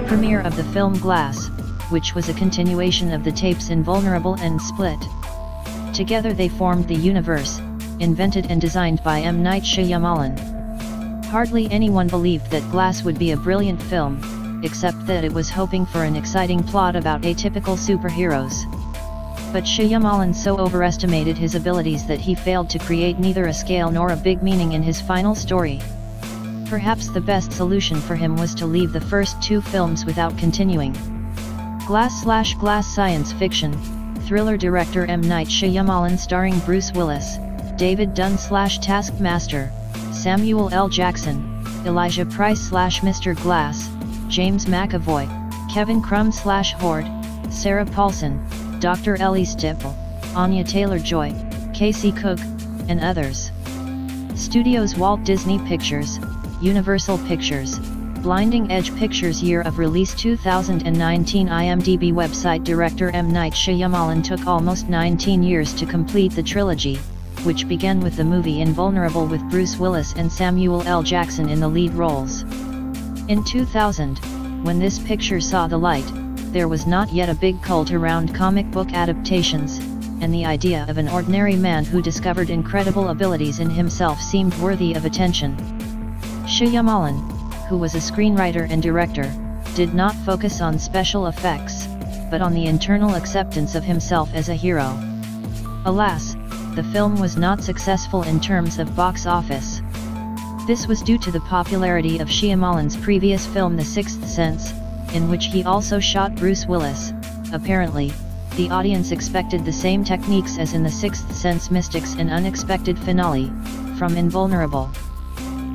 premiere of the film Glass, which was a continuation of the tapes Invulnerable and Split. Together they formed the universe, invented and designed by M. Night Shyamalan. Hardly anyone believed that Glass would be a brilliant film, except that it was hoping for an exciting plot about atypical superheroes. But Shyamalan so overestimated his abilities that he failed to create neither a scale nor a big meaning in his final story. Perhaps the best solution for him was to leave the first two films without continuing. Glass science fiction, thriller director M. Night Shyamalan starring Bruce Willis, David Dunn Taskmaster, Samuel L. Jackson, Elijah Price Mr. Glass, James McAvoy, Kevin Crumb Horde, Sarah Paulson, Dr. Ellie Stipple, Anya Taylor-Joy, Casey Cook, and others. Studios: Walt Disney Pictures, Universal Pictures, Blinding Edge Pictures. Year of release 2019. IMDb website. Director M. Night Shyamalan took almost 19 years to complete the trilogy, which began with the movie Invulnerable with Bruce Willis and Samuel L. Jackson in the lead roles. In 2000, when this picture saw the light, there was not yet a big cult around comic book adaptations, and the idea of an ordinary man who discovered incredible abilities in himself seemed worthy of attention. Shyamalan, who was a screenwriter and director, did not focus on special effects, but on the internal acceptance of himself as a hero. Alas, the film was not successful in terms of box office. This was due to the popularity of Shyamalan's previous film The Sixth Sense, in which he also shot Bruce Willis. Apparently, the audience expected the same techniques as in The Sixth Sense: mystics and unexpected finale, from Invulnerable.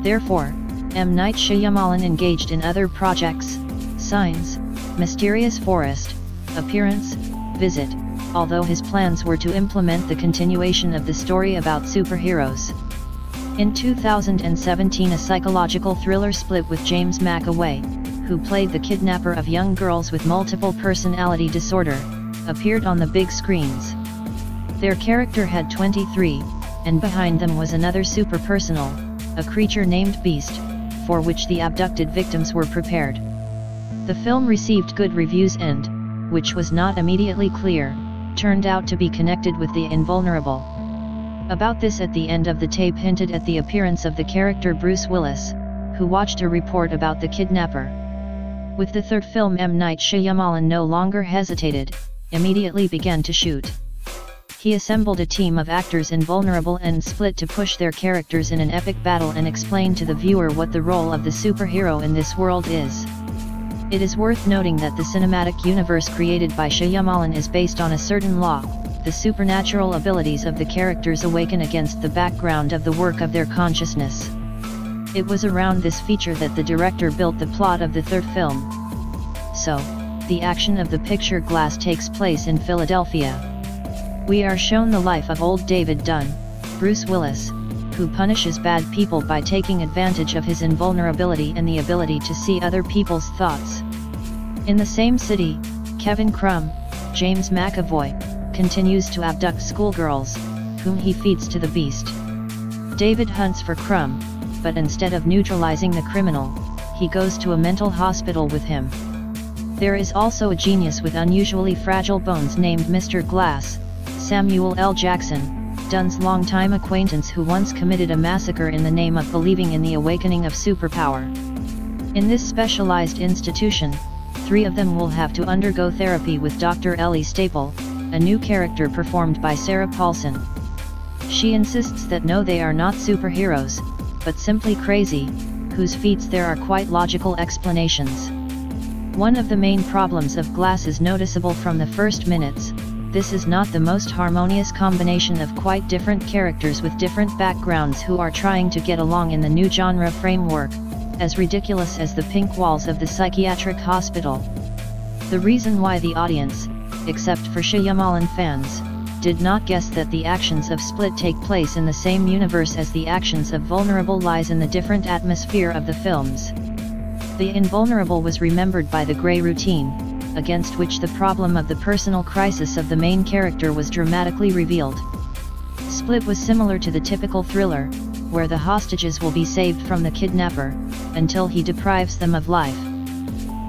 Therefore, M. Night Shyamalan engaged in other projects: Signs, Mysterious Forest, Appearance, Visit, although his plans were to implement the continuation of the story about superheroes. In 2017, a psychological thriller Split with James McAvoy, who played the kidnapper of young girls with multiple personality disorder, appeared on the big screens. Their character had 23, and behind them was another super-personal, a creature named Beast, for which the abducted victims were prepared. The film received good reviews and, which was not immediately clear, turned out to be connected with the Invulnerable. About this at the end of the tape hinted at the appearance of the character Bruce Willis, who watched a report about the kidnapper. With the third film, M. Night Shyamalan no longer hesitated, immediately began to shoot. He assembled a team of actors Invulnerable and Split to push their characters in an epic battle and explain to the viewer what the role of the superhero in this world is. It is worth noting that the cinematic universe created by Shyamalan is based on a certain law: the supernatural abilities of the characters awaken against the background of the work of their consciousness. It was around this feature that the director built the plot of the third film. So, the action of the picture Glass takes place in Philadelphia. We are shown the life of old David Dunn, Bruce Willis, who punishes bad people by taking advantage of his invulnerability and the ability to see other people's thoughts. In the same city, Kevin Crumb, James McAvoy, continues to abduct schoolgirls, whom he feeds to the Beast. David hunts for Crumb, but instead of neutralizing the criminal, he goes to a mental hospital with him. There is also a genius with unusually fragile bones named Mr. Glass, Samuel L. Jackson, Dunn's longtime acquaintance, who once committed a massacre in the name of believing in the awakening of superpower. In this specialized institution, 3 of them will have to undergo therapy with Dr. Ellie Staple, a new character performed by Sarah Paulson. She insists that no, they are not superheroes, but simply crazy, whose feats there are quite logical explanations. One of the main problems of Glass is noticeable from the first minutes: this is not the most harmonious combination of quite different characters with different backgrounds who are trying to get along in the new genre framework, as ridiculous as the pink walls of the psychiatric hospital. The reason why the audience, except for Shyamalan fans, did not guess that the actions of Split take place in the same universe as the actions of Vulnerable lies in the different atmosphere of the films. The Invulnerable was remembered by the grey routine, against which the problem of the personal crisis of the main character was dramatically revealed. Split was similar to the typical thriller, where the hostages will be saved from the kidnapper, until he deprives them of life.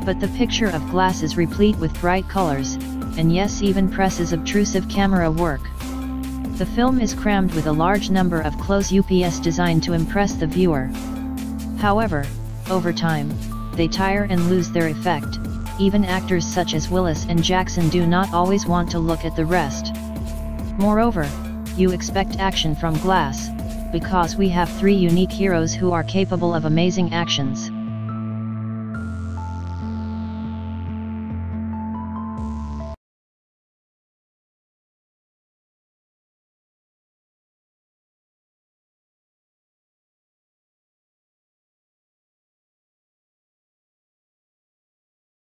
But the picture of Glass is replete with bright colors, and yes, even presses obtrusive camera work. The film is crammed with a large number of close-ups designed to impress the viewer. However, over time, they tire and lose their effect. Even actors such as Willis and Jackson do not always want to look at the rest. Moreover, you expect action from Glass, because we have three unique heroes who are capable of amazing actions.